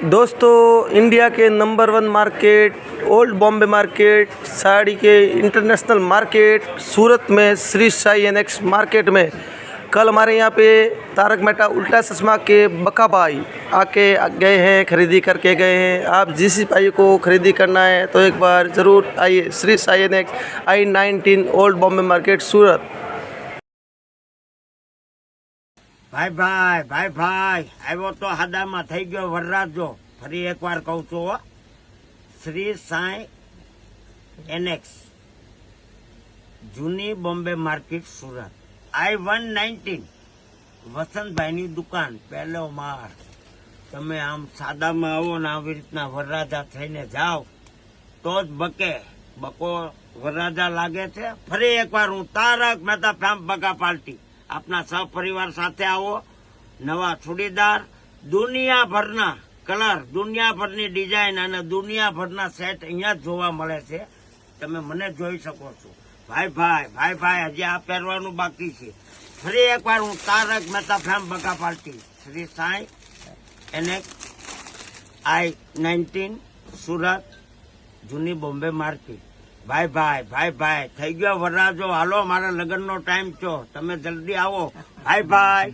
दोस्तों, इंडिया के number 1 market, old Bombay market, sari के इंटरनेशनल मार्केट सूरत में श्री साई एनेक्स मार्केट में कल हमारे यहाँ पे तारक मेहता उल्टा चश्मा के बका भाई आके गए हैं, खरीदी करके गए हैं। आप जिस भाई को खरीदी करना है तो एक बार ज़रूर आइए Shri Sai annex I-19 old Bombay market Surat. ભાઈ આવ્યો તો હાદામાં થઈ ગયો વરરાજો। ફરી એકવાર કહું છું હો, શ્રી સાઈ એનેક્સ જૂની બોમ્બે માર્કેટ સુરત I-119 વસંતભાઈની દુકાન પહેલો માળ। તમે આમ સાદામાં આવો ને આવી રીતના વરરાજા થઈને જાઓ તો જ બકો વરરાજા લાગે છે। ફરી એકવાર હું તારક મહેતા ફેમ બકા પાર્ટી આપના સહપરિવાર સાથે આવો। નવા ચૂડીદાર, દુનિયાભરના કલર, દુનિયાભરની ડિઝાઇન અને દુનિયાભરના સેટ અહીંયા જ જોવા મળે છે। તમે મને જોઈ શકો છો। ભાઈ હજી આ પહેરવાનું બાકી છે। ફરી એકવાર હું Tarak Mehta fame Baka party Shri Sai annexe I-19 Surat જૂની બોમ્બે માર્કેટ। ભાઈ થઈ ગયો વરરાજો, હાલો મારા લગ્નનો ટાઈમ છો, તમે જલ્દી આવો। ભાઈ